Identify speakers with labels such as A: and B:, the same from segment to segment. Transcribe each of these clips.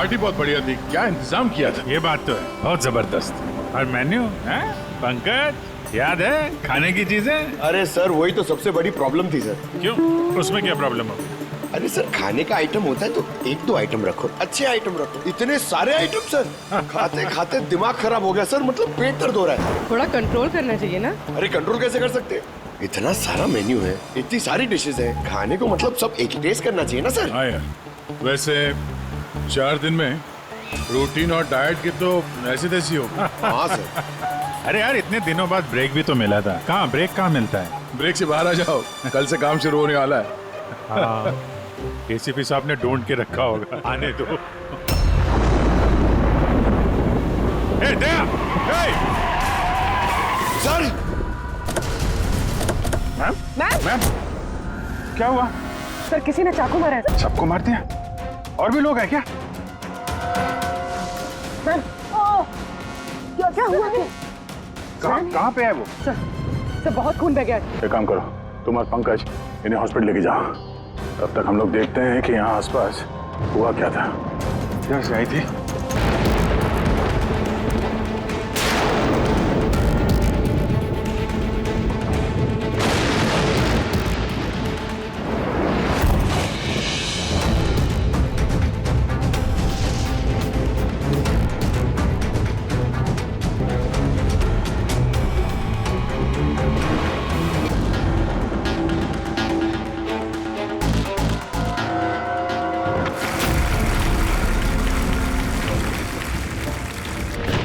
A: Party बहुत बढ़िया थी, क्या इंतजाम किया था।
B: ये बात तो है, बहुत जबरदस्त। और मेन्यू है पंकज, याद है खाने की चीजें?
C: अरे सर वही तो सबसे बड़ी प्रॉब्लम थी सर।
B: क्यों, उसमें क्या प्रॉब्लम हो?
C: अरे सर खाने का आइटम होता है तो एक दो आइटम रखो, अच्छे आइटम रखो, इतने सारे आइटम सर। खाते खाते दिमाग खराब हो गया सर, मतलब पेट दर्द हो रहा है।
D: थोड़ा कंट्रोल करना चाहिए ना।
C: अरे कंट्रोल कैसे कर सकते हैं? इतना सारा मेन्यू है, इतनी सारी डिशेस है, खाने को मतलब सब एक ही टेस्ट करना चाहिए ना सर।
A: हाँ यार, वैसे 4 दिन में रूटीन और डाइट की तो ऐसी तैसी हो।
C: हाँ सर।
B: अरे यार इतने दिनों बाद ब्रेक भी तो मिला था, कहाँ ब्रेक कहाँ मिलता है?
A: ब्रेक से बाहर आ जाओ, कल से काम शुरू होने वाला है।
B: हाँ, एसीपी साहब ने ढूंढ के रखा होगा, आने दो। ए, दया! ए!
C: सर
B: मैम, क्या हुआ?
D: सर किसी ने चाकू मारा है।
B: सबको मार दिया? और भी लोग हैं क्या?
D: सर क्या हुआ है?
B: कहाँ पे है वो?
D: सर बहुत खून बह गया है।
B: एक काम करो, तुम और पंकज इन्हें हॉस्पिटल लेके जाओ। तब तक हम लोग देखते हैं कि यहाँ आसपास हुआ क्या था। क्या से आई थी?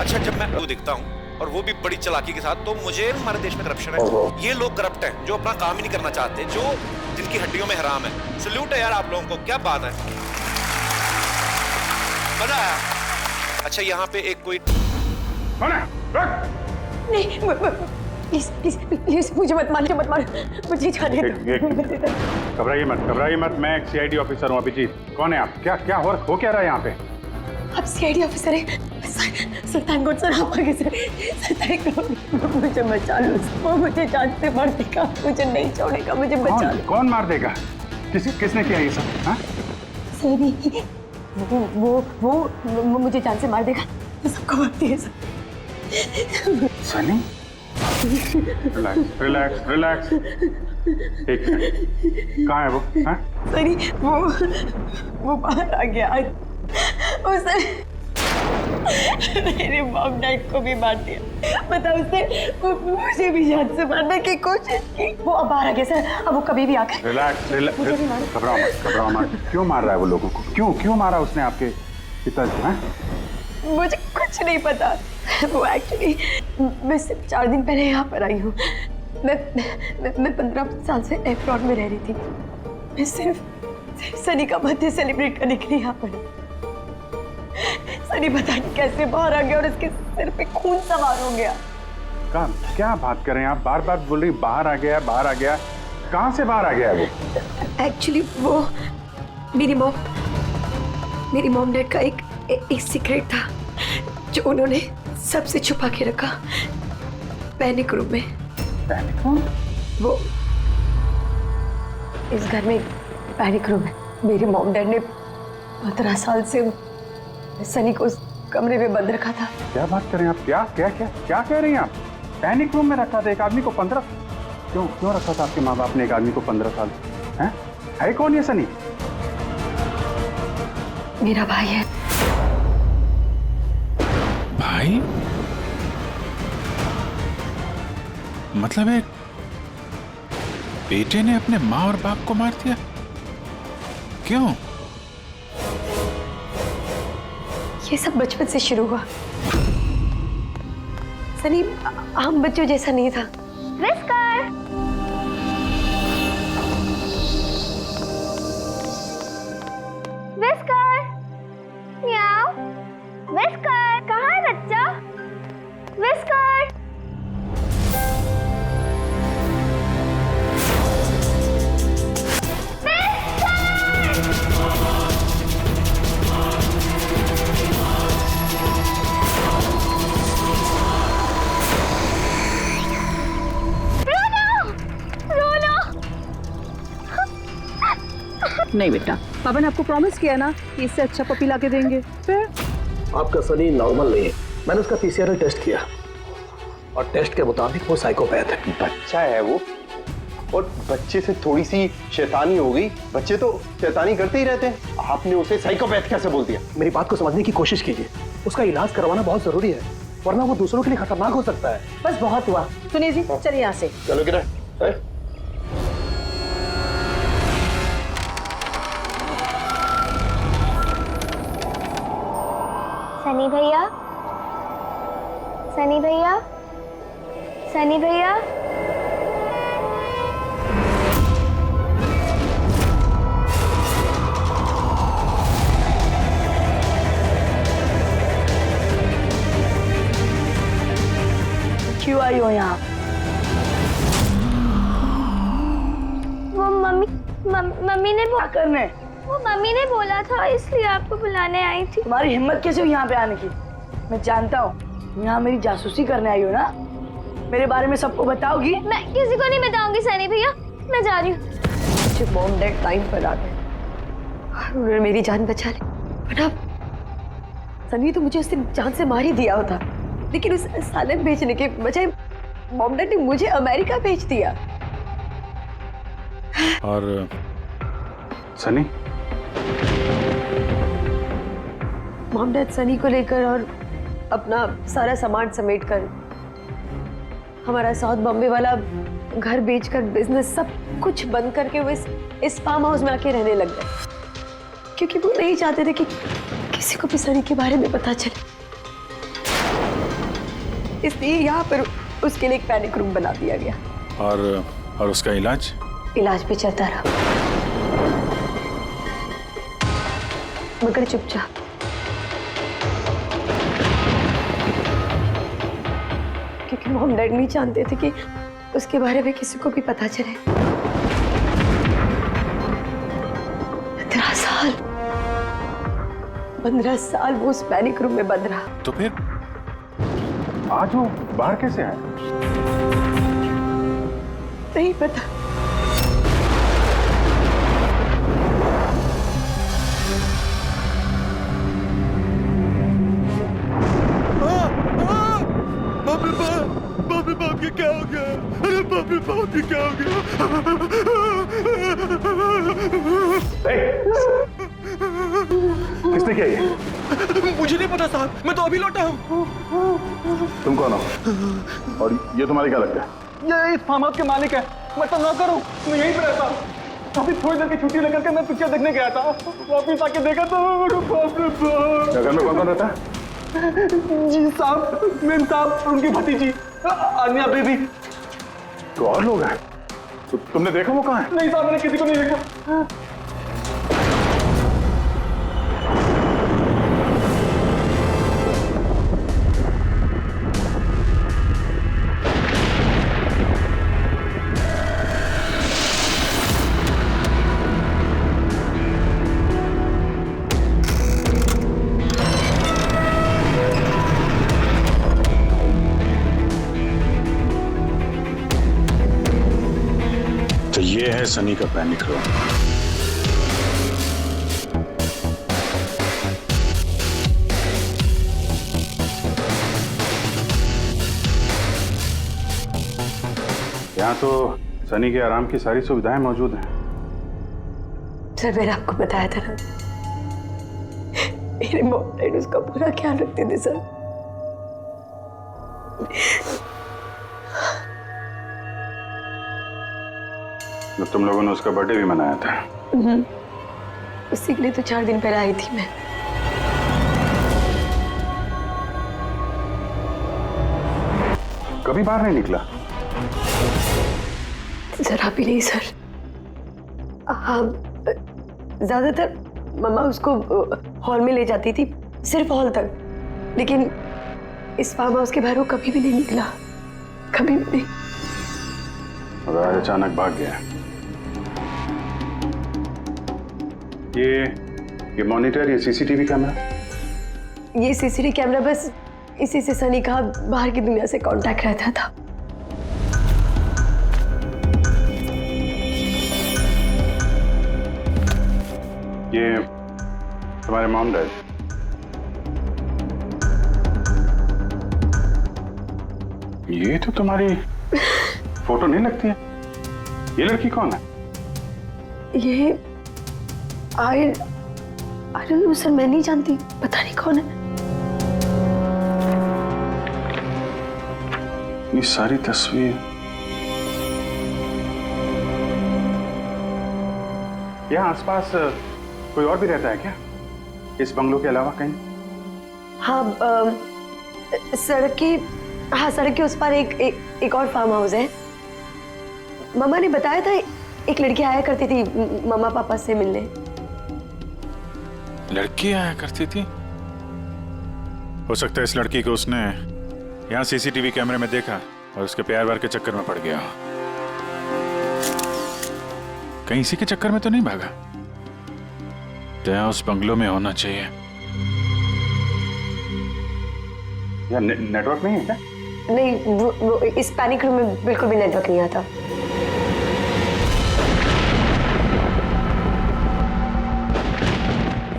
E: अच्छा जब मैं वो दिखता हूँ और वो भी बड़ी चालाकी के साथ, तो मुझे हमारे देश में करप्शन है, ये लोग करप्ट हैं जो अपना काम ही नहीं करना चाहते, जो जिनकी हड्डियों में हराम है। सल्यूट है यार आप लोगों को, क्या बात है, मजा आया। अच्छा यहाँ पे एक कोई
D: नहीं प्लीज प्लीज प्लीज मुझे मत मार, मुझे जाने दो।
B: घबराइए मत, मैं एक सीआईडी ऑफिसर हूँ अभिजीत। कौन है आप? क्या हो क्या रहा है यहाँ पे?
D: आप सीआईडी ऑफिसर हैं? सर थैंक गॉड सर आप आगे सर थैंक गॉड, मुझे बचा लो। वो मुझे जान से मार देगा, मुझे नहीं छोड़ेगा, मुझे बचा लो।
B: कौन मार देगा? किसने किया ये सब? हाँ?
D: सनी वो मुझे जान से मार देगा, तो सबको मारती है सर।
B: सनी? रिलैक्स। एक मिनट, कहाँ है वो? हाँ?
D: सनी वो बाहर आ गया, उसने मेरे मॉम डैड को भी मार दिया। पता उसने मुझे भी जान से मारने की कोशिश की। वो अब बाहर आ गया सर, अब वो कभी भी आकर
B: रिलैक्स। घबराओ मत। क्यों मार रहा है वो लोगों को? क्यों मारा उसने आपके पिताजी? हाँ?
D: मुझे कुछ नहीं पता। वो एक्चुअली मैं सिर्फ 4 दिन पहले यहाँ पर आई हूँ। मैं 15 साल से एफ्रॉन में रह रही थी। मैं सिर्फ सनी का बर्थडे सेलिब्रेट करने के लिए यहाँ पर। सनी पता नहीं कैसे बाहर आ गया और इसके सिर पे खून सवार हो गया।
B: क्या बात कर रहे हैं आप? बार बोल रही बाहर आ गया। कहाँ से बाहर आ गया है वो?
D: एक्चुअली वो मेरी मॉम डैड का एक सीक्रेट था जो उन्होंने सबसे छुपा के रखा पैनिक रूम में।
B: Panic room?
D: वो इस घर में पैनिक रूम है। मेरे मॉम डैड ने 15 साल से सनी को उस कमरे में बंद रखा था।
B: क्या बात कर रहे हैं आप? क्या कह रही हैं आप? पैनिक रूम में रखा था एक आदमी को 15? क्यों रखा था आपके माँ बाप ने एक आदमी को 15 साल? है कौन ये सनी?
D: मेरा भाई है।
B: भाई? मतलब एक बेटे ने अपने माँ और बाप को मार दिया? क्यों?
D: ये सब बचपन से शुरू हुआ। सनी आम बच्चों जैसा नहीं था। विस्कर! विस्कर! म्याऊ! विस्कर! कहाँ है बच्चा? विस्कर!
F: नहीं बेटा, पापा ने आपको प्रॉमिस किया ना कि इससे अच्छा पपी ला के देंगे। फिर
G: आपका सनी नॉर्मल नहीं है। मैंने उसका पीसीआर टेस्ट किया और टेस्ट के मुताबिक वो साइकोपैथ है।
H: बच्चा है वो, और बच्चे से थोड़ी सी शैतानी हो गई। बच्चे तो शैतानी करते ही रहते हैं, आपने उसे साइकोपैथ कैसे बोल दिया?
G: मेरी बात को समझने की कोशिश कीजिए। उसका इलाज करवाना बहुत जरूरी है, वरना वो दूसरों के लिए खतरनाक हो सकता है।
F: बस बहुत हुआ। सुनिए जी, चलिए यहाँ से।
H: चलो किरण।
I: सनी भैया, सनी भैया, सनी भैया।
D: क्यों आई हो यहाँ?
I: वो मम्मी ने
D: क्या करने?
I: वो मम्मी ने बोला था, इसलिए आपको बुलाने आई थी।
D: तुम्हारी हिम्मत कैसे हुई यहाँ पे आने की? मैं जानता हूँ यहाँ मेरी जासूसी करने आई हो ना। मेरे बारे में सबको बताओगी?
I: मैं किसी को नहीं बताऊंगी सनी भैया, मैं जा रही हूँ।
D: मुझे मॉम डैड टाइम पर आ गए, उन्होंने मेरी जान बचा ली। वरना सनी तो मुझे उस दिन जान से मार ही दिया होता, लेकिन उस सालन भेजने के बजाय मॉम डैड ने मुझे अमेरिका भेज दिया।
A: और
B: सनी,
D: मॉम डैड सनी को लेकर और अपना सारा सामान समेट कर हमारा साउथ बॉम्बे वाला घर बेचकर बिजनेस सब कुछ बंद करके वो इस फार्म हाउस में आके रहने लग गए, क्योंकि वो नहीं चाहते थे कि किसी को भी सनी के बारे में पता चले। इसलिए यहाँ पर उसके लिए एक पैनिक रूम बना दिया गया।
A: और उसका इलाज
D: भी चलता रहा, मगर चुपचाप। क्योंकि मॉम डैड नहीं जानते थे कि उसके बारे में किसी को भी पता चले। 15 साल वो उस पैनिक रूम में बंद रहा।
A: तो फिर
B: आज वो बाहर कैसे आए?
D: नहीं पता।
C: बाप रे बाप, ये क्या हो गया? अरे बाप रे बाप, ये क्या हो गया?
B: किसने किया ये?
C: मुझे नहीं पता साहब, मैं तो अभी लौटा हूँ।
B: तुम कौन हो और ये तुम्हारे क्या लगता है?
H: ये इस फार्म हाउस के मालिक है, मैं तो नौकर हूँ, मैं यहीं पे रहता हूँ। अभी थोड़ी देर की छुट्टी लेकर के मैं पिक्चर देखने गया था, वापिस आके देखा तो बाप रे बाप।
B: घर में कौन कौन रहता है?
H: जी साहब, मेम साहब, उनकी भतीजी अन्या बेबी।
B: तो और लोग हैं? तो तुमने देखा वो कहाँ है?
H: नहीं साहब, मैंने किसी को नहीं देखा।
B: तो ये है सनी का पैनिक रूम। यहाँ तो सनी के आराम की सारी सुविधाएं मौजूद हैं।
D: सर, मैंने आपको बताया था ना, मेरे मॉम डैड उसका पूरा ख्याल रखते थे सर।
B: तो तुम लोगों ने उसका बर्थडे भी मनाया था?
D: उसी के लिए तो 4 दिन पहले आई थी मैं।
B: कभी बाहर नहीं निकला?
D: जरा भी नहीं सर। हाँ, ज्यादातर मम्मा उसको हॉल में ले जाती थी, सिर्फ हॉल तक, लेकिन इस फार्म हाउस के बाहर वो कभी भी नहीं निकला, कभी भी नहीं।
B: और आज अचानक भाग गया। ये मॉनिटर, ये सीसीटीवी कैमरा?
D: ये सीसीटीवी कैमरा बस इसी से सनी का बाहर की दुनिया से कांटेक्ट रहता था।
B: ये तुम्हारे मॉम डैड। ये तो तुम्हारी फोटो नहीं लगती है। ये लड़की कौन है?
D: ये आई डोंट नो सर, मैं नहीं जानती, पता नहीं कौन है।
B: ये सारी तस्वीर यहाँ आसपास कोई और भी रहता है क्या, इस बंगलों के अलावा कहीं?
D: हाँ, सड़क के उस पर एक और फार्म हाउस है। मामा ने बताया था एक लड़की आया करती थी मामा पापा से मिलने।
A: लड़की आया करती थी? हो सकता है इस लड़की को उसने यहाँ सीसीटीवी कैमरे में देखा और उसके प्यार वार के चक्कर में पड़ गया। कहीं इसी के चक्कर में तो नहीं भागा? दया उस बंगलों में होना चाहिए।
B: यार नेटवर्क नहीं है क्या?
D: नहीं, वो इस पैनिक रूम में बिल्कुल भी नेटवर्क नहीं आता।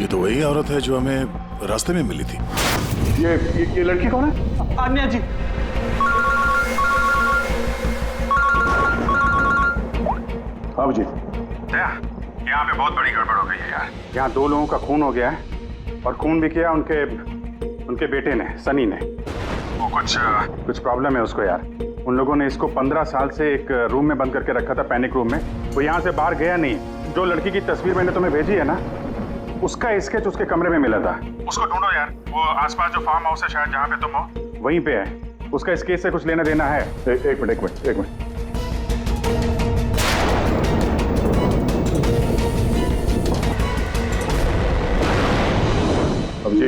J: ये तो वही औरत है जो हमें रास्ते में मिली थी।
B: ये लड़की कौन है?
H: आन्या जी।
B: बाबू जी, यहाँ पे बहुत बड़ी गड़बड़ हो गई है यार। यहाँ 2 लोगों का खून हो गया है और खून भी किया उनके बेटे ने, सनी ने। वो कुछ प्रॉब्लम है उसको यार। उन लोगों ने इसको 15 साल से एक रूम में बंद करके रखा था, पैनिक रूम में। वो यहाँ से बाहर गया नहीं। जो लड़की की तस्वीर मैंने तुम्हें भेजी है ना, उसका स्केच उसके कमरे में मिला था। उसको ढूंढो यार। वो आसपास जो फार्म हाउस है शायद जहाँ पे तुम हो, वहीं पे है। उसका स्केच से कुछ लेना देना है। एक मिनट।
J: अब जी,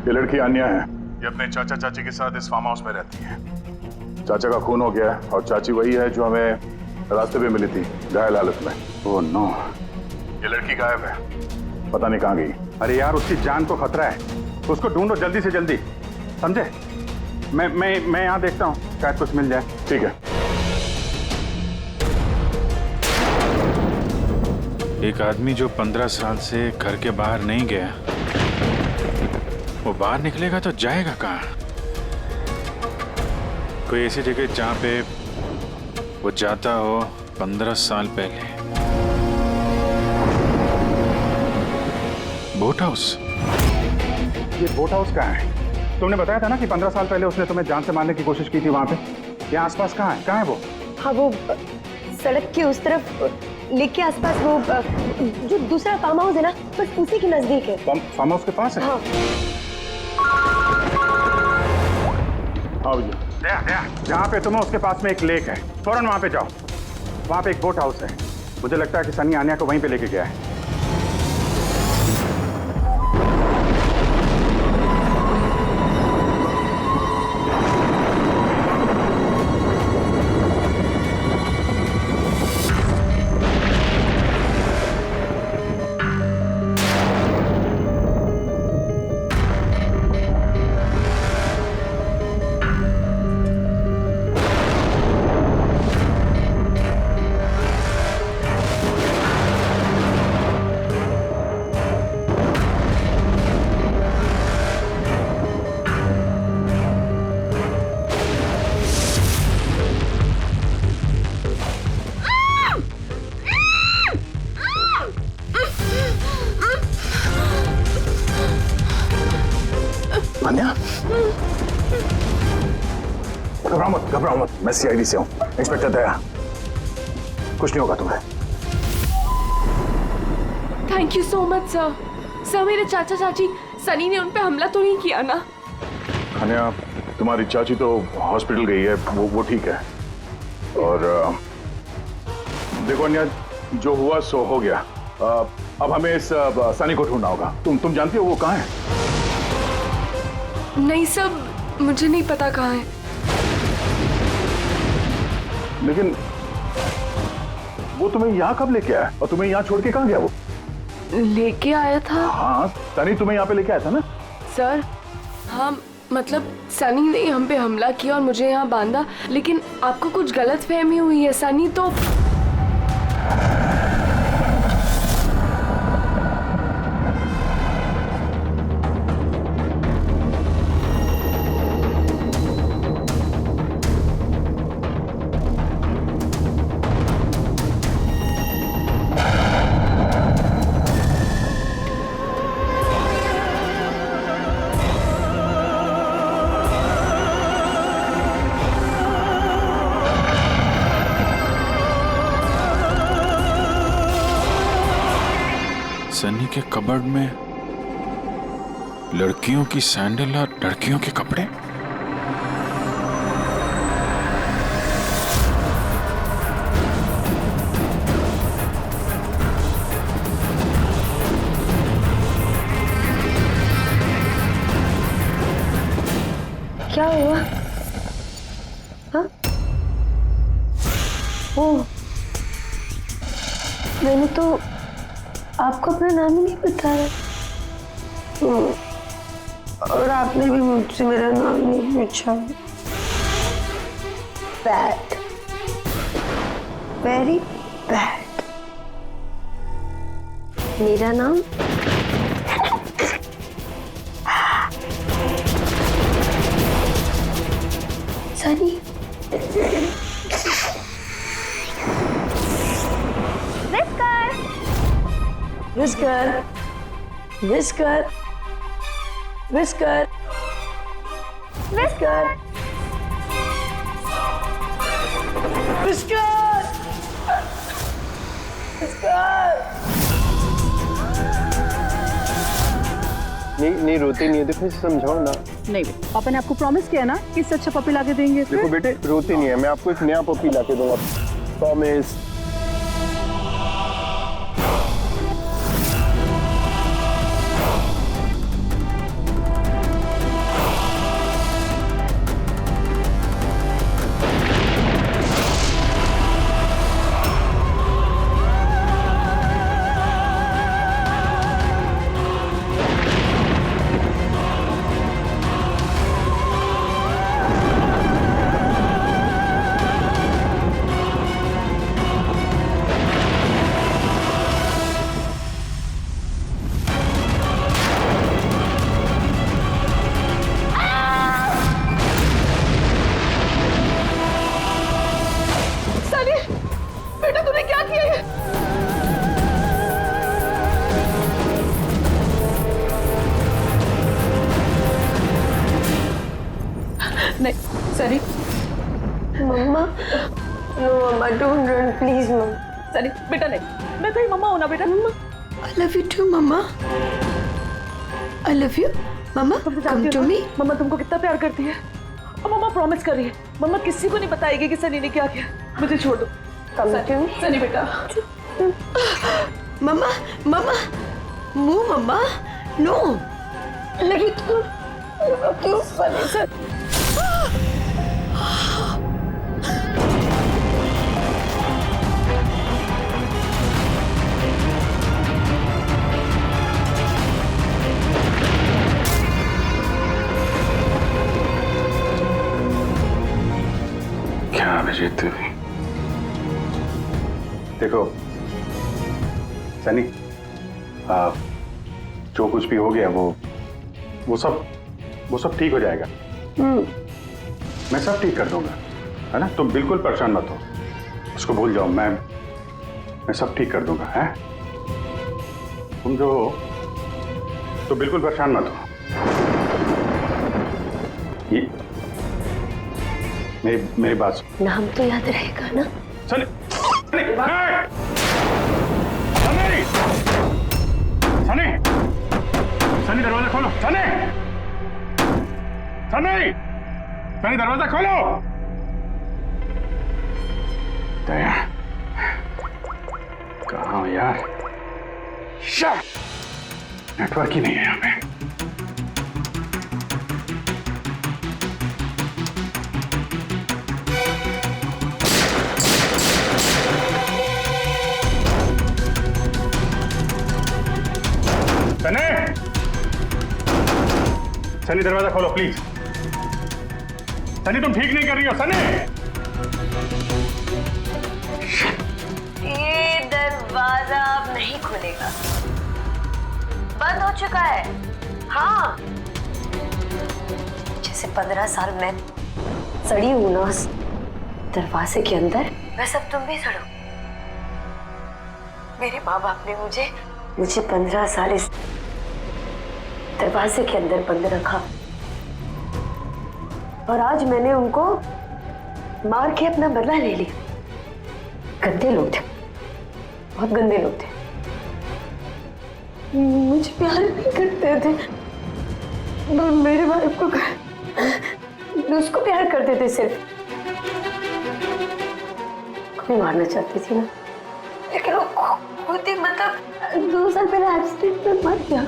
J: ये लड़की आन्या है। ये अपने चाचा चाची के साथ इस फार्म हाउस में रहती है। चाचा का खून हो गया है और चाची वही है जो हमें रास्ते पे मिली थी घायल हालत में।
B: Oh no.
J: ये लड़की गायब है, पता नहीं कहाँ गई।
B: अरे यार, उसकी जान को खतरा है। उसको ढूंढो जल्दी से जल्दी, समझे? मैं यहाँ देखता हूँ, शायद कुछ मिल जाए।
J: ठीक है।
A: एक आदमी जो 15 साल से घर के बाहर नहीं गया, वो बाहर निकलेगा तो जाएगा कहाँ? कोई ऐसी जगह जहाँ पे वो जाता हो 15 साल पहले। Boat house.
B: ये बोट हाउस कहाँ है? तुमने बताया था ना कि 15 साल पहले उसने तुम्हें जान से मारने की कोशिश की थी वहाँ पे। यहाँ आसपास कहाँ है वो?
D: हाँ, वो सड़क के उस तरफ लेक के आसपास, वो जो दूसरा फार्म हाउस है ना, बस उसी के नजदीक है।
B: फार्म हाउस के पास है?
D: हाँ।
B: जहाँ पे तुम हो उसके पास में एक लेक है, फौरन वहाँ पे जाओ। वहाँ पे एक बोट हाउस है। मुझे लगता है कि सनी आन्या को वहीं पे लेके गया है।
J: घबराओ मत, मैं सीआईडी से हूँ, इंस्पेक्टर दया। कुछ नहीं होगा तुम्हें।
K: Thank you so much sir. Sir, मेरे चाचा चाची सनी ने उन पे हमला तो नहीं किया ना?
J: अनया, तुम्हारी चाची तो हॉस्पिटल गई है, वो ठीक है। और देखो अनया, जो हुआ सो हो गया। अब हमें इस सनी को ढूंढना होगा। तुम जानती हो वो कहाँ है?
K: नहीं सर, मुझे नहीं पता कहाँ है।
J: लेकिन वो तुम्हें यहाँ कब लेके आया और तुम्हें यहाँ छोड़ के कहाँ गया? वो
K: लेके आया था।
J: हाँ, सनी तुम्हें यहाँ पे लेके आया था ना?
K: सर हाँ, मतलब सनी ने हम पे हमला किया और मुझे यहाँ बांधा, लेकिन आपको कुछ गलत फहमी हुई है। सनी तो
A: सनी के कबर्ड में लड़कियों की सैंडल और लड़कियों के कपड़े।
D: क्या हुआ? हाँ? ओ, मैंने तो आपको अपना नाम ही नहीं बताया। और आपने भी मुझसे मेरा नाम नहीं पूछा। Bad, very bad. मेरा नाम Sunny. Whisker, whisker, whisker, whisker, whisker, whisker.
H: नहीं रोती नहीं है तो फिर समझाओ ना।
F: नहीं पापा ने आपको प्रॉमिस किया ना कि इससे अच्छा पपी लाके देंगे।
H: देखो बेटे, रोती नहीं है, मैं आपको एक नया पपी लाके दूंगा, प्रॉमिस।
K: बेटा तूने क्या किया ये? नहीं Sunny.
D: Mama, no mama, don't run please mama.
F: Sunny बेटा नहीं, मैं तेरी मम्मा हूं ना बेटा। Mama
D: I love you too mama, I love you mama, come to me.
F: Mama तुमको कितना प्यार करती है और मम्मा प्रॉमिस कर रही है मम्मा किसी को नहीं बताएगी कि सनी ने क्या किया। मुझे छोड़ दो। सनी बेटा।
D: मम्मा, मम्मा, मुंह मम्मा, नो। लगी तू, क्यों सनी सर?
B: क्या अभिजीत, देखो सनी, जो कुछ भी हो गया वो सब ठीक हो जाएगा। मैं सब ठीक कर दूंगा, है ना? तुम बिल्कुल परेशान मत हो, उसको भूल जाओ। मैं सब ठीक कर दूंगा, है? तुम जो हो तो बिल्कुल परेशान मत हो। ये मेरी बात सुन।
D: नाम तो याद रहेगा ना?
B: सनी, सनी, सनी, सनी दरवाजा खोलो। सनी, सनी, सनी दरवाजा खोलो। दया, कहाँ हो यार? नेटवर्क ही नहीं है यहाँ पे। सनी, सनी दरवाजा खोलो प्लीज। सनी तुम ठीक नहीं कर रही हो। सनी,
D: ये दरवाजा अब नहीं खुलेगा, बंद हो चुका है। हाँ, जैसे 15 साल मैं सड़ी हूं ना उस दरवाजे के अंदर, वैसे अब तुम भी सड़ो। मेरे माँ बाप ने मुझे 15 साल इस दरवाजे के अंदर बंद रखा और आज मैंने उनको मार के अपना बदला ले लिया। गंदे लोग थे, बहुत गंदे लोग थे। मुझे प्यार नहीं करते थे, मेरे भाई को उसको प्यार करते थे सिर्फ। कोई मारना चाहती थी ना, लेकिन वो खुद ही मतलब 2 साल पहले एक्सीडेंट में मर गया।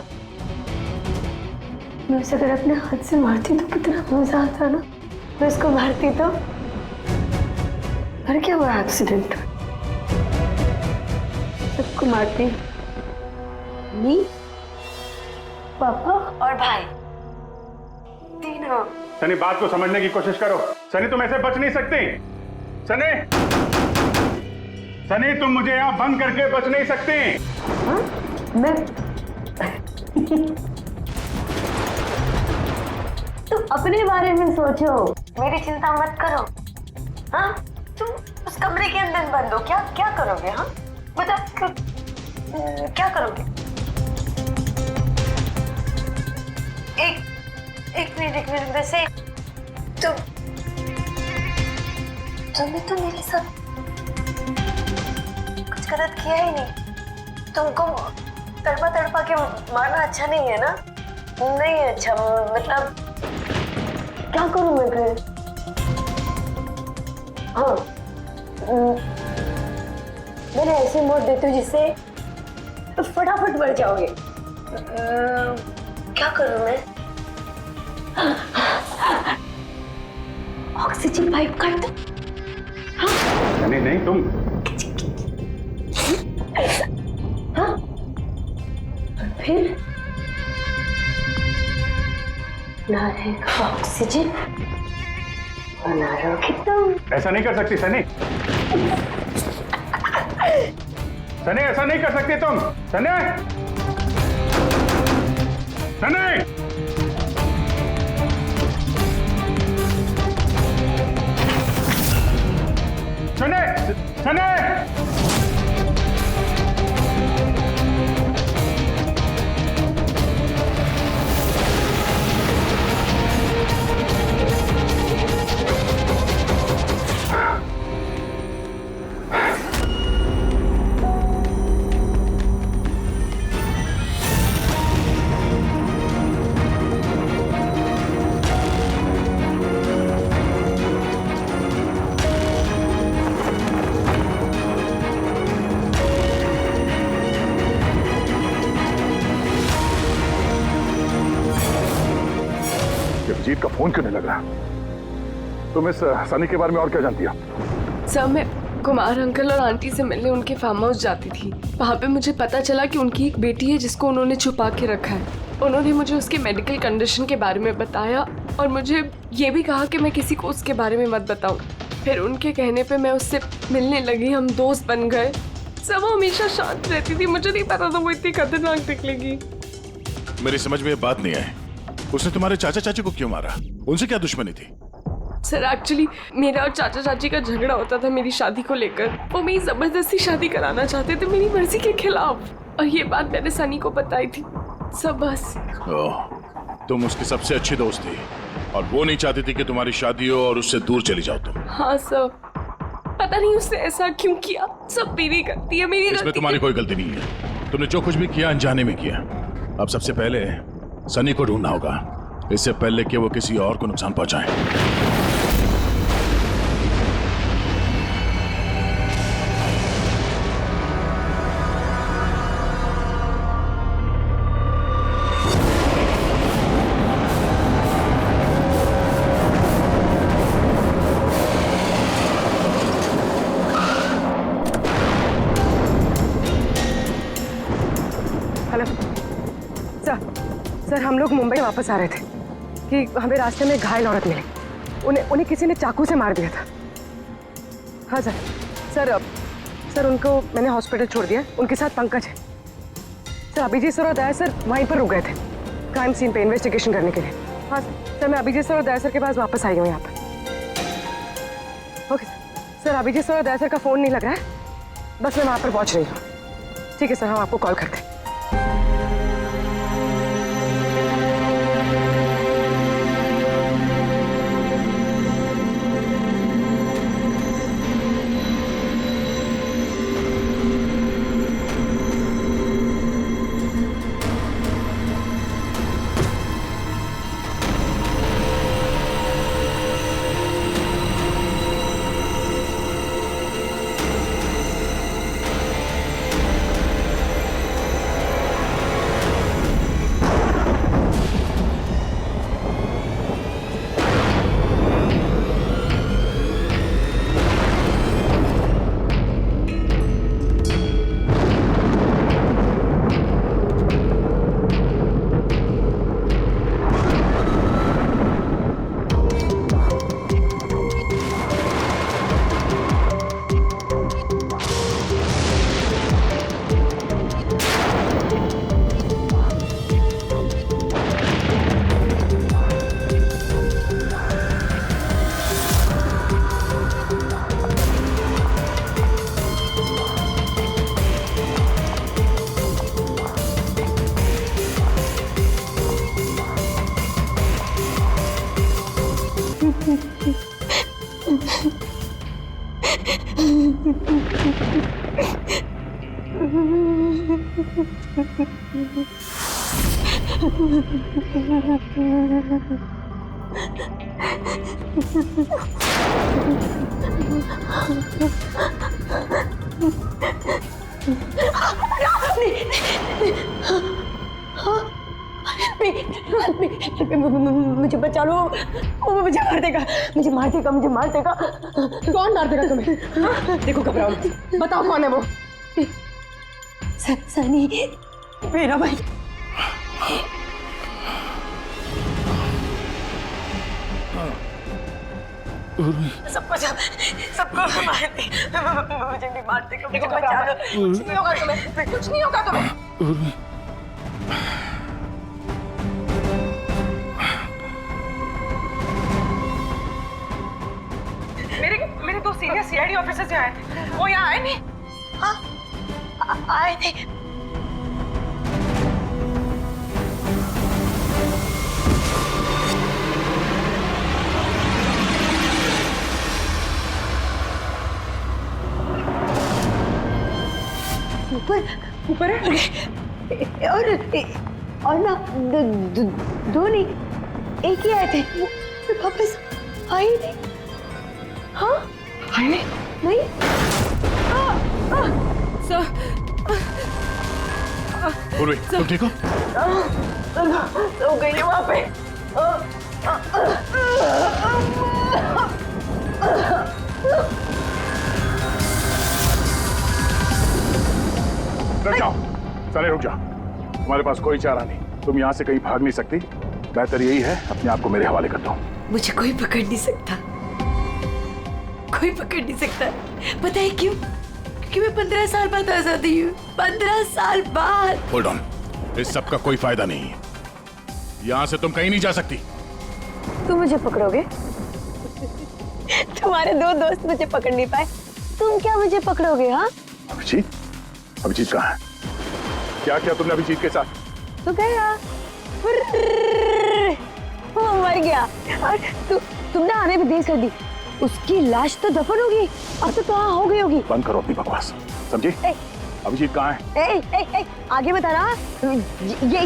D: मैं उसे अगर अपने हाथ से मारती तो कितना मजा आता ना। मैं उसको मारती तो मर क्या हुआ एक्सीडेंट। सबको मारती, मी, पापा और भाई, तीनों।
B: सनी बात को समझने की कोशिश करो। सनी तुम ऐसे बच नहीं सकती। सनी, सनी तुम मुझे यहाँ बंद करके बच नहीं सकती।
D: हाँ? मैं तुम अपने बारे में सोचो, मेरी चिंता मत करो। हाँ, तुम उस कमरे के अंदर बंद हो, क्या करोगे? हाँ बताओ, क्या करोगे? एक मिनट वैसे तुमने तो मेरे साथ कुछ गलत किया ही नहीं। तुमको तड़पा के मारना अच्छा नहीं है ना? नहीं है अच्छा, मतलब क्या करूं मैं फिर? हाँ, मैंने ऐसे मौत देती हूँ जिससे तो फटाफट मर जाओगे। क्या करूं मैं? ऑक्सीजन पाइप काट दो। हाँ?
B: नहीं तुम।
D: ऐसा, हाँ? फिर ना रहेगा ऑक्सीजन और ना रहोगे तुम।
B: ऐसा नहीं कर सकती सनी। सनी ऐसा नहीं कर सकती तुम। सनी, सनी, सनी, सनी।
J: जीत का फोन क्यों नहीं लग रहा? तुम इस सनी के बारे में और क्या जानती हो?
K: सर, मैं कुमार अंकल और आंटी से मिलने उनके फार्म हाउस जाती थी। वहाँ पे मुझे पता चला कि उनकी एक बेटी है जिसको उन्होंने छुपा के रखा है। उन्होंने मुझे उसके मेडिकल कंडीशन के बारे में बताया और मुझे ये भी कहा कि मैं किसी को उसके बारे में मत बताऊं। फिर उनके कहने पे मैं उससे मिलने लगी, हम दोस्त बन गए। सब वो हमेशा शांत रहती थी, मुझे नहीं पता था वो इतनी खतरनाक निकलेगी।
J: मेरी समझ में ये बात नहीं आई, उसने तुम्हारे चाचा चाची को क्यों मारा? उनसे क्या दुश्मनी थी?
K: सर, एक्चुअली मेरा और चाचा चाची का झगड़ा होता था मेरी शादी को लेकर। वो मेरी जबरदस्ती शादी कराना चाहते थे मेरी मर्जी के खिलाफ, और ये बात मैंने सनी को बताई थी। सब बस।
J: तुम उसकी सबसे अच्छी दोस्त थी और वो नहीं चाहती थी कि तुम्हारी शादी हो और उससे दूर चली जाओ तुम।
K: हाँ सर, पता नहीं उसने ऐसा क्यों किया। सब मेरी गलती है, मेरी
J: इसमें
K: गलती।
J: तुम्हारी कोई गलती नहीं है। तुमने जो कुछ भी किया अनजाने में किया। अब सबसे पहले सनी को ढूंढना होगा, इससे पहले कि वो किसी और को नुकसान पहुंचाए।
F: सर, हम लोग मुंबई वापस आ रहे थे कि हमें रास्ते में घायल औरत मिली। उन्हें किसी ने चाकू से मार दिया था। हाँ सर उनको मैंने हॉस्पिटल छोड़ दिया। उनके साथ पंकज है। सर, अभिजीत सर और दया सर वहीं पर रुक गए थे क्राइम सीन पे इन्वेस्टिगेशन करने के लिए। हाँ सर, मैं अभिजीत सर और दया सर के पास वापस आई हूँ यहाँ पर। ओके सर, अभिजीत सर और दया सर का फ़ोन नहीं लग रहा है, बस मैं वहाँ पर पहुँच रही हूँ। ठीक है सर, हम आपको कॉल करते हैं।
D: मुझे बचा लो, वो मुझे मार देगा, मुझे मार देगा, मुझे मार देगा।
F: कौन मार देगा तुम्हें? हाँ? देखो घबराओ मत, बताओ कौन है वो?
D: सनी, मेरा भाई। सबको मार दे, मुझे भी मार देगा, मुझे बचा लो। कुछ नहीं होगा तुम्हें, कुछ नहीं होगा तुम्हें। मेरे दो सीनियर सीआईडी ऑफिसर्स जो आए थे, वो यहाँ आए नहीं? हाँ, आए थे। ऊपर है और ना दो नहीं, एक ही आए थे, वो वापस आए नहीं। हाँ, आए नहीं।
K: सर,
J: पूर्वी, तुम ठीक हो?
D: सो गई है वहाँ पे।
J: रुक जाओ, साले रुक जाओ। तुम्हारे पास कोई चारा नहीं, तुम यहाँ से कहीं भाग नहीं सकती। बेहतर यही है अपने आप को मेरे हवाले कर दो।
D: मुझे कोई पकड़ नहीं सकता, कोई पकड़ नहीं सकता। पता है क्यों? क्योंकि मैं 15 साल बाद आजादी हूँ, 15 साल बाद।
J: होल्ड ऑन, इस सब का कोई फायदा नहीं है। यहाँ से तुम कहीं नहीं जा सकती।
D: तुम मुझे पकड़ोगे? तुम्हारे दो दोस्त मुझे पकड़ नहीं पाए, तुम क्या मुझे पकड़ोगे? हाँ,
J: अभिजीत, अभिजीत कहाँ है? क्या किया तुमने अभिजीत के साथ?
D: तो गया, वो मर गया और तुमने आने में देर कर दी। उसकी लाश तो दफन होगी, अब तो कहाँ हो गई होगी।
J: बंद करो अपनी बकवास, समझी? अभिजीत कहाँ है?
D: आगे बताना। ये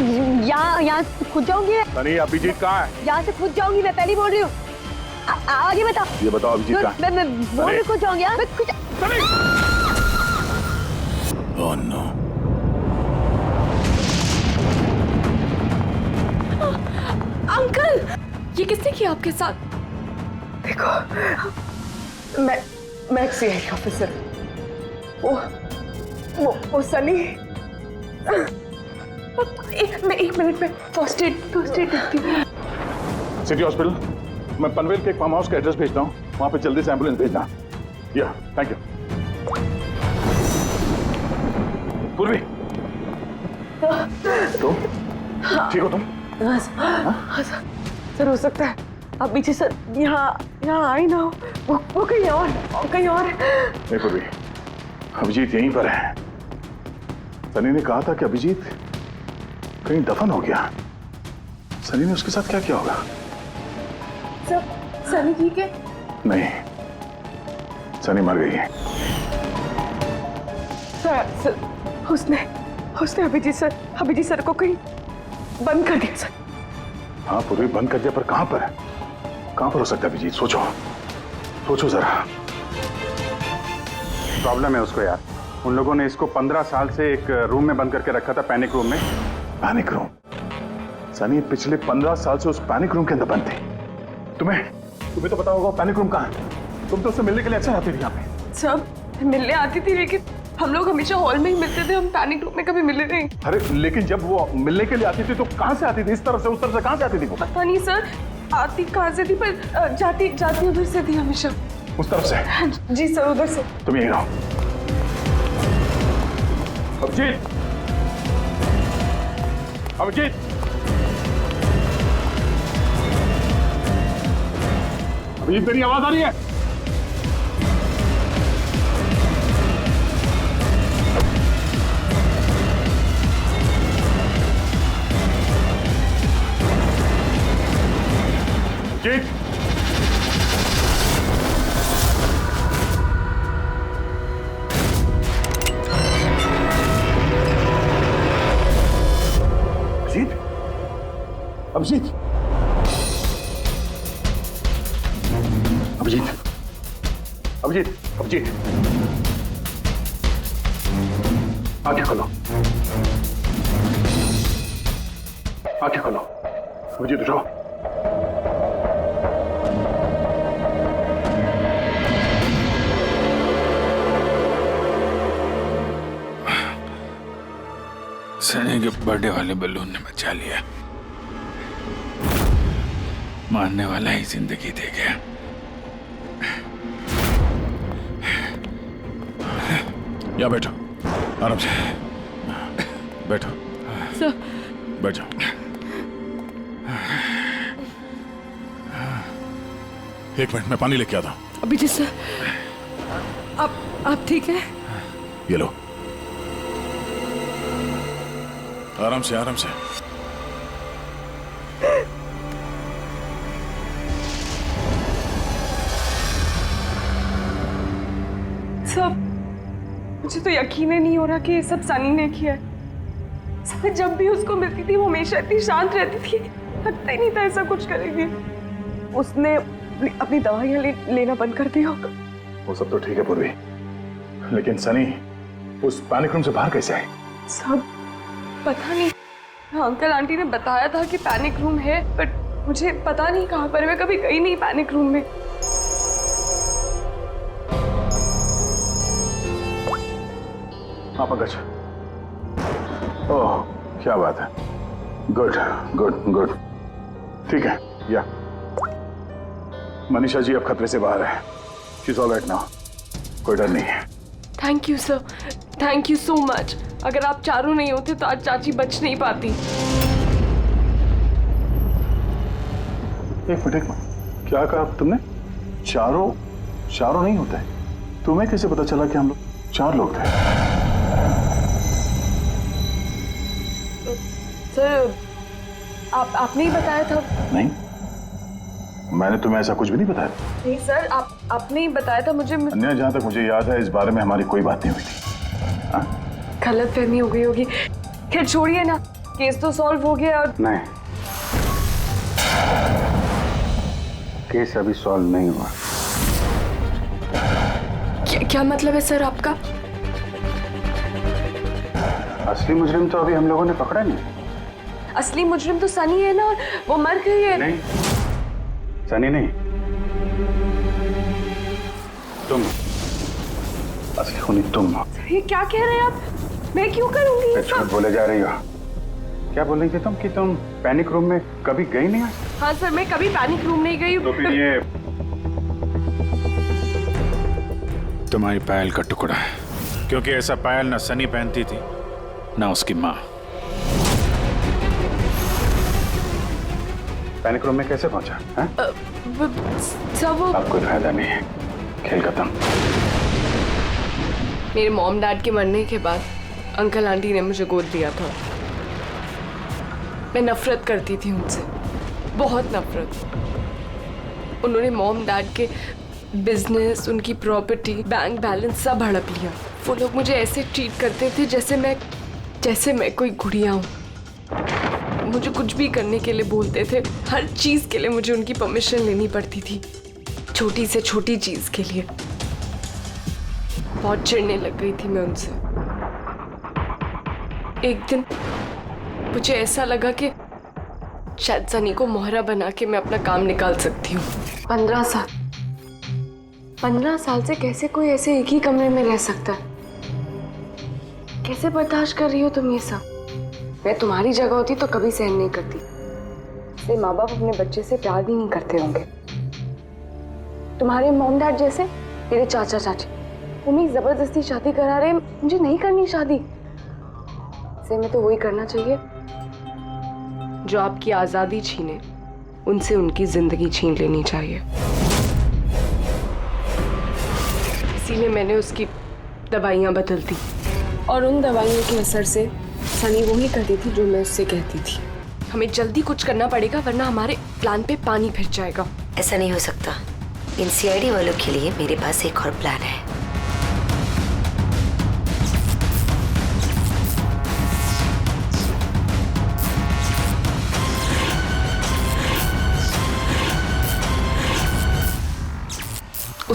D: यहाँ से खुद जाऊंगी।
J: सनी, अभिजीत कहाँ है?
D: यहाँ से खुद जाऊंगी, मैं पहले बोल रही हूँ। आगे बता।
J: ये बताओ अभिजीत कहाँ है?
D: मैं बोल रही खुद जाऊंगी।
J: Oh no.
K: अंकल, ये किसने किया आपके साथ?
F: देखो, मैं एक सीआईडी ऑफिसर, वो सनी। एक मिनट में फर्स्ट एड देखती हूँ।
J: सिटी हॉस्पिटल, मैं पनवेल के एक फार्म हाउस का एड्रेस भेजता हूँ, वहाँ पे जल्दी से एम्बुलेंस भेजना। या, थैंक यू। पूर्वी, तुम ठीक हो? तुम
F: हाँ सर, हो सकता है अब पीछे सर यहाँ आई ना हो, वो कहीं और
J: नहीं पूर्वी, अभिजीत यहीं पर है। सनी ने कहा था कि अभिजीत कहीं दफन हो गया। सनी ने उसके साथ क्या किया होगा?
F: सनी ठीक है?
J: नहीं, सनी मर गई है।
F: सर, उसने अभिजीत सर को कहीं बंद कर दिया सर।
J: हाँ पूर्वी, बंद कर दिया, पर कहां पर हो सकता है अभिजीत? सोचो जरा।
B: प्रॉब्लम है उसको यार। उन लोगों ने इसको 15 साल से एक रूम में बंद करके रखा था, पैनिक रूम में।
J: Panic room? सनी पिछले 15 साल से उस पैनिक रूम के अंदर बंद थी। तुम्हें तो पता होगा पैनिक रूम कहाँ है। तुम तो उससे मिलने के लिए अक्सर आती थी यहाँ पे।
F: सब मिलने आती थी, लेकिन हम लोग हमेशा हॉल में ही मिलते थे, हम पैनिक रूम में कभी मिले नहीं।
J: अरे लेकिन जब वो मिलने के लिए आती थी तो कहाँ से आती थी? इस तरफ से, उस तरफ से, कहाँ से आती थी वो?
F: पता नहीं सर, आती कहाँ से थी, पर जाती उधर से थी हमेशा।
J: उस तरफ से?
F: जी सर, उधर से।
J: तुम यहीं रहो। अभिजीत, मेरी आवाज आ रही है? अभिजीत, अभिजीत, अभिजीत, अभिजीत, अभिजीत, आंखें खोलो, आंखें खोलो, अभिजीत उठो।
A: सनी के बर्थडे वाले बलून ने बचा लिया, मारने वाला ही जिंदगी दे गया।
J: यहाँ बैठो, आराम से बैठो।
K: सर,
J: बैठ जाओ। एक मिनट, मैं पानी लेके आता हूँ।
K: अभिजीत सर, आप ठीक है?
J: ये लो, आराम से, आराम से।
K: सब मुझे तो यकीन ही नहीं हो रहा कि ये सब सनी ने किया है। मैं जब भी उसको मिलती थी वो हमेशा इतनी शांत रहती थी, लगता ही नहीं था ऐसा कुछ करेगी। उसने अपनी दवाइयाँ लेना बंद कर दिया होगा।
J: वो सब तो ठीक है पूर्वी, लेकिन सनी उस पैनिक रूम से बाहर कैसे आई?
K: सब पता नहीं। अंकल आंटी ने बताया था कि पैनिक रूम है, बट मुझे पता नहीं कहाँ पर है। मैं कभी गई नहीं पैनिक रूम में।
J: हाँ पंकज, ओह क्या बात है, गुड गुड गुड, ठीक है। या मनीषा जी अब खतरे से बाहर है, she is all right now, कोई डर नहीं है।
K: Thank you sir, thank you so much. अगर आप चारों नहीं होते तो आज चाची बच नहीं पाती।
J: एक मिनट, क्या कहा तुमने? चारों नहीं होते? तुम्हें कैसे पता चला कि हम लोग 4 लोग थे?
K: सर, आपने ही बताया था।
J: नहीं, मैंने तुम्हें ऐसा कुछ भी नहीं बताया।
K: नहीं सर, आपने ही बताया था मुझे।
J: अन्य जहां तक मुझे याद है इस बारे में हमारी कोई बात नहीं हुई थी।
K: गलत फहमी हो गई होगी। खैर छोड़िए ना, केस तो सॉल्व हो गया। और
B: नहीं, केस अभी सॉल्व नहीं हुआ।
K: क्या मतलब है सर आपका?
B: असली मुजरिम तो अभी हम लोगों ने पकड़ा नहीं।
K: असली मुजरिम तो सनी है ना, और वो मर गई है।
B: नहीं, सनी नहीं, तुम असली खूनी तुम हो।
K: ये क्या कह रहे हैं आप? मैं क्यों करूंगी ये
B: झूठ
K: सब?
B: बोले जा रही हो। क्या बोल रही थी तुम कि तुम पैनिक रूम में कभी गई नहीं?
K: हाँ सर, मैं कभी पैनिक रूम नहीं गई।
B: तो फिर ये
A: तुम्हारी पायल का टुकड़ा है, क्योंकि ऐसा पायल ना सनी पहनती थी ना उसकी माँ।
B: पैनिक रूम में कैसे पहुंचा?
K: सब वो
B: अब कोई फायदा नहीं है, खेल खत्म।
K: मेरे मॉम डैड के मरने के बाद अंकल आंटी ने मुझे गोद दिया था। मैं नफरत करती थी उनसे, बहुत नफरत। उन्होंने मॉम डैड के बिजनेस, उनकी प्रॉपर्टी, बैंक बैलेंस सब हड़प लिया। वो लोग मुझे ऐसे ट्रीट करते थे जैसे मैं कोई गुड़िया हूँ। मुझे कुछ भी करने के लिए बोलते थे, हर चीज के लिए मुझे उनकी परमिशन लेनी पड़ती थी, छोटी से छोटी चीज के लिए। बहुत चिढ़ने लग गई थी मैं उनसे। एक दिन मुझे ऐसा लगा कि शायद सनी को मोहरा बना के मैं अपना काम निकाल सकती हूँ। 15 साल से कैसे कोई ऐसे एक ही कमरे में रह सकता है? कैसे बर्दाश्त कर रही हो तुम ये सब? मैं तुम्हारी जगह होती तो कभी सहन नहीं करती। इसलिए माँ बाप अपने बच्चे से प्यार भी नहीं करते होंगे। तुम्हारे मॉम डैड जैसे मेरे चाचा चाची, उन्हें जबरदस्ती शादी करा रहे। मुझे नहीं करनी शादी। इसलिए मैं तो वही करना चाहिए जो आपकी आजादी छीने, उनसे उनकी जिंदगी छीन लेनी चाहिए। इसीलिए मैंने उसकी दवाइयाँ बदल दी, और उन दवाइयों के असर से सनी वही करती थी जो मैं उससे कहती थी। हमें जल्दी कुछ करना पड़ेगा, वरना हमारे प्लान पे पानी फिर जाएगा।
L: ऐसा नहीं हो सकता। इन सीआईडी वालों के लिए मेरे पास एक और प्लान है।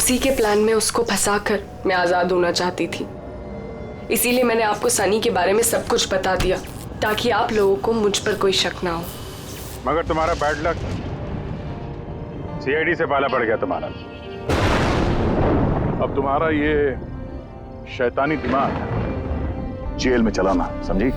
K: उसी के प्लान में उसको फंसाकर मैं आजाद होना चाहती थी। इसीलिए मैंने आपको सनी के बारे में सब कुछ बता दिया ताकि आप लोगों को मुझ पर कोई शक ना हो।
B: मगर तुम्हारा बैड लक, सीआईडी से पाला पड़ गया तुम्हारा।
J: अब तुम्हारा ये शैतानी दिमाग जेल में चलाना, समझी?